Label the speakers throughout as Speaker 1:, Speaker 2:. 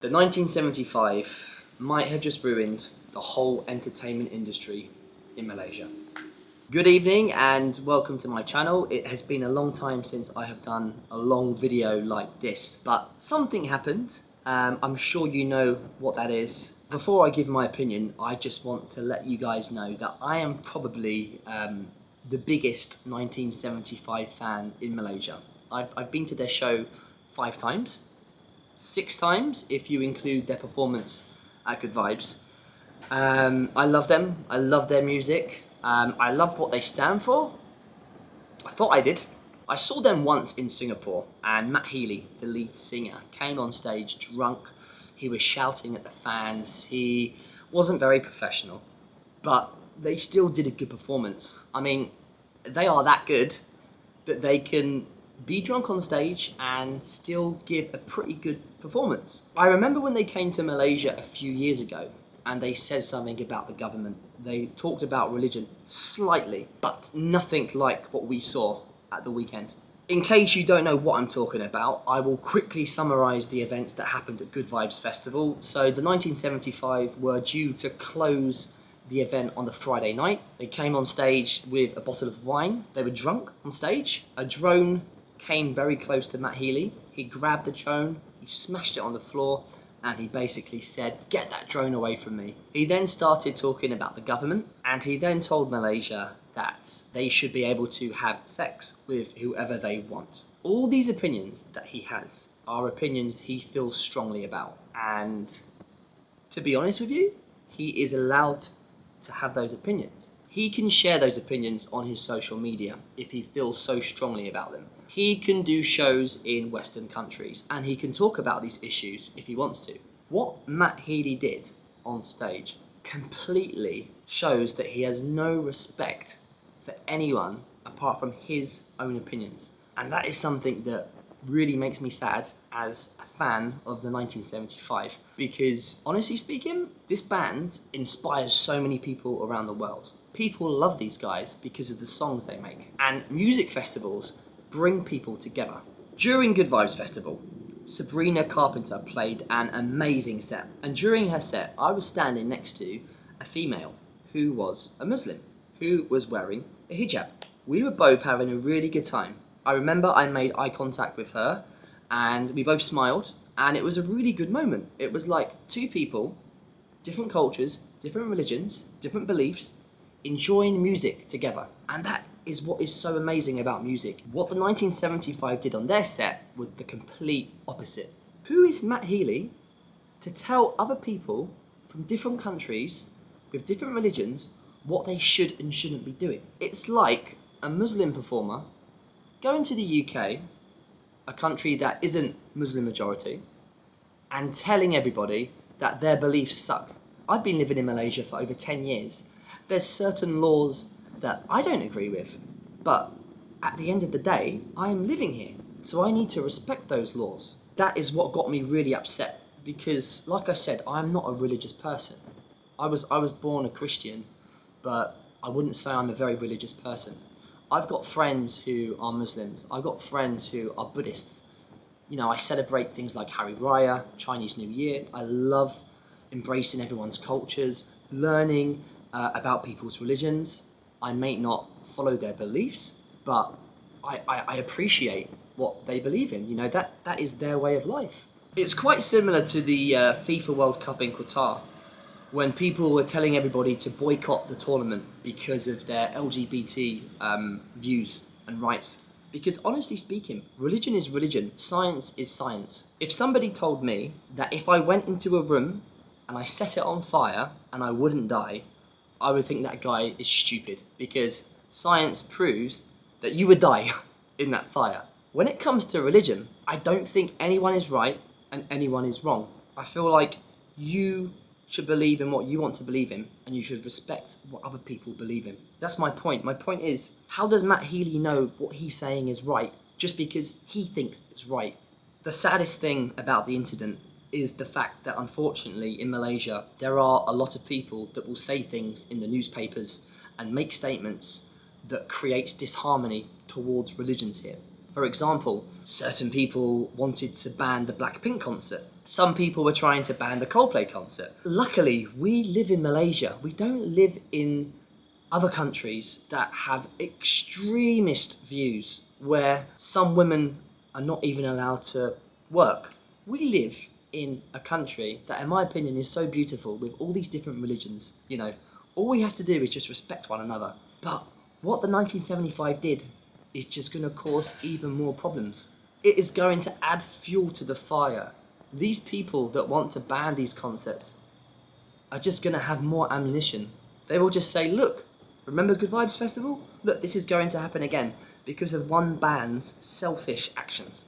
Speaker 1: The 1975 might have just ruined the whole entertainment industry in Malaysia. Good evening and welcome to my channel. It has been a long time since I have done a long video like this, but something happened. I'm sure you know what that is. Before I give my opinion, I just want to let you guys know that I am probably the biggest 1975 fan in Malaysia. I've been to their show 5 times. 6 times if you include their performance at Good Vibes. I love them, I love their music, I love what they stand for. I thought I did. I saw them once in Singapore and Matt Healy, the lead singer, came on stage drunk. He was shouting at the fans, he wasn't very professional, but they still did a good performance. I mean, they are that good that they can be drunk on stage and still give a pretty good performance. I remember when they came to Malaysia a few years ago and they said something about the government. They talked about religion slightly, but nothing like what we saw at the weekend. In case you don't know what I'm talking about, I will quickly summarise the events that happened at Good Vibes Festival. So the 1975 were due to close the event on the Friday night. They came on stage with a bottle of wine. They were drunk on stage. A drone came very close to Matt Healy. He grabbed the drone, he smashed it on the floor, and he basically said, "Get that drone away from me." He then started talking about the government, and he then told Malaysia that they should be able to have sex with whoever they want. All these opinions that he has are opinions he feels strongly about, and to be honest with you, he is allowed to have those opinions. He can share those opinions on his social media if he feels so strongly about them. He can do shows in Western countries and he can talk about these issues if he wants to. What Matt Healy did on stage completely shows that he has no respect for anyone apart from his own opinions. And that is something that really makes me sad as a fan of the 1975, because honestly speaking, this band inspires so many people around the world. People love these guys because of the songs they make, and music festivals bring people together. During Good Vibes Festival, Sabrina Carpenter played an amazing set, and during her set I was standing next to a female who was a Muslim, who was wearing a hijab. We were both having a really good time. I remember I made eye contact with her and we both smiled, and it was a really good moment. It was like two people, different cultures, different religions, different beliefs, enjoying music together. And that is what is so amazing about music. What the 1975 did on their set was the complete opposite. Who is Matt Healy to tell other people from different countries with different religions what they should and shouldn't be doing? It's like a Muslim performer going to the UK, a country that isn't Muslim majority, and telling everybody that their beliefs suck. I've been living in Malaysia for over 10 years. There's certain laws that I don't agree with, but at the end of the day, I am living here, so I need to respect those laws. That is what got me really upset, because like I said, I'm not a religious person. I was born a Christian, but I wouldn't say I'm a very religious person. I've got friends who are Muslims, I've got friends who are Buddhists. You know, I celebrate things like Hari Raya, Chinese New Year. I love embracing everyone's cultures, learning about people's religions. I may not follow their beliefs, but I appreciate what they believe in. You know, that is their way of life. It's quite similar to the FIFA World Cup in Qatar, when people were telling everybody to boycott the tournament because of their LGBT views and rights. Because honestly speaking, religion is religion, science is science. If somebody told me that if I went into a room and I set it on fire and I wouldn't die, I would think that guy is stupid, because science proves that you would die in that fire. When it comes to religion, I don't think anyone is right and anyone is wrong. I feel like you should believe in what you want to believe in, and you should respect what other people believe in. That's my point. My point is, how does Matt Healy know what he's saying is right just because he thinks it's right? The saddest thing about the incident is the fact that unfortunately in Malaysia there are a lot of people that will say things in the newspapers and make statements that creates disharmony towards religions here. For example, certain people wanted to ban the Blackpink concert. Some people were trying to ban the Coldplay concert. Luckily, we live in Malaysia. We don't live in other countries that have extremist views where some women are not even allowed to work. We live in a country that, in my opinion, is so beautiful with all these different religions. You know, all we have to do is just respect one another. But what the 1975 did is just going to cause even more problems. It is going to add fuel to the fire. These people that want to ban these concerts are just going to have more ammunition. They will just say, look, remember Good Vibes Festival? Look, this is going to happen again because of one band's selfish actions.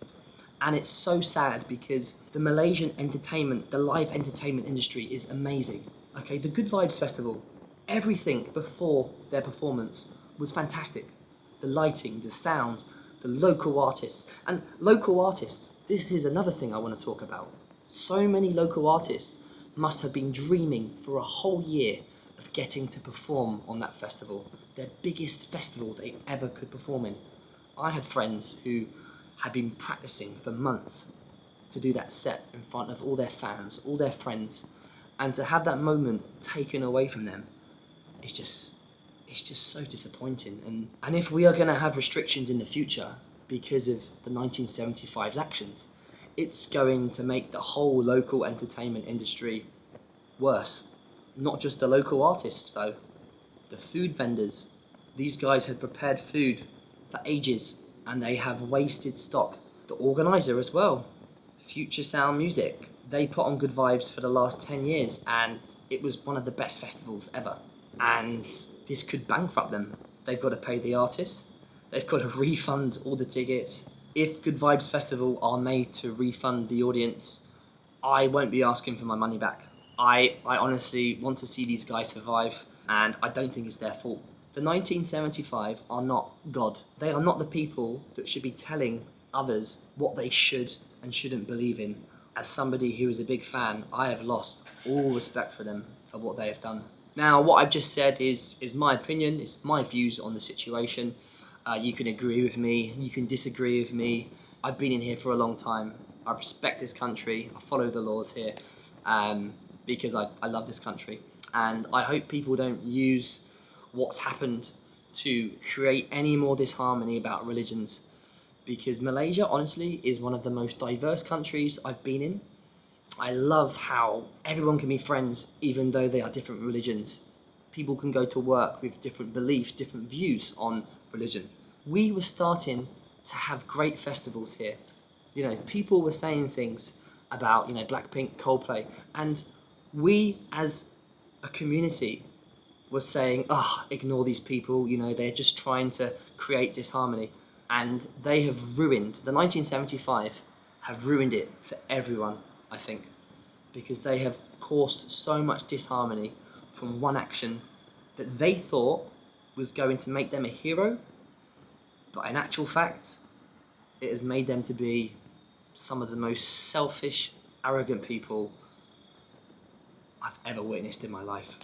Speaker 1: And it's so sad because the Malaysian entertainment, the live entertainment industry is amazing. Okay, the Good Vibes Festival, everything before their performance was fantastic. The lighting, the sound, the local artists. And local artists, this is another thing I want to talk about. So many local artists must have been dreaming for a whole year of getting to perform on that festival, their biggest festival they ever could perform in. I had friends who had been practicing for months to do that set in front of all their fans, all their friends, and to have that moment taken away from them, it's just so disappointing. And if we are going to have restrictions in the future because of the 1975's actions, it's going to make the whole local entertainment industry worse. Not just the local artists though, the food vendors. These guys had prepared food for ages and they have wasted stock. The organiser as well, Future Sound Music, they put on Good Vibes for the last 10 years and it was one of the best festivals ever. And this could bankrupt them. They've got to pay the artists, they've got to refund all the tickets. If Good Vibes Festival are made to refund the audience, I won't be asking for my money back. I honestly want to see these guys survive, and I don't think it's their fault. The 1975 are not God. They are not the people that should be telling others what they should and shouldn't believe in. As somebody who is a big fan, I have lost all respect for them for what they have done. Now, what I've just said is my opinion, it's my views on the situation. You can agree with me, you can disagree with me. I've been in here for a long time. I respect this country, I follow the laws here because I love this country. And I hope people don't use what's happened to create any more disharmony about religions, because Malaysia, honestly, is one of the most diverse countries I've been in. I love how everyone can be friends even though they are different religions. People can go to work with different beliefs, different views on religion. We were starting to have great festivals here. You know, people were saying things about, you know, Blackpink, Coldplay, and we as a community was saying, ignore these people, you know, they're just trying to create disharmony. And they have ruined, the 1975 have ruined it for everyone, I think, because they have caused so much disharmony from one action that they thought was going to make them a hero, but in actual fact, it has made them to be some of the most selfish, arrogant people I've ever witnessed in my life.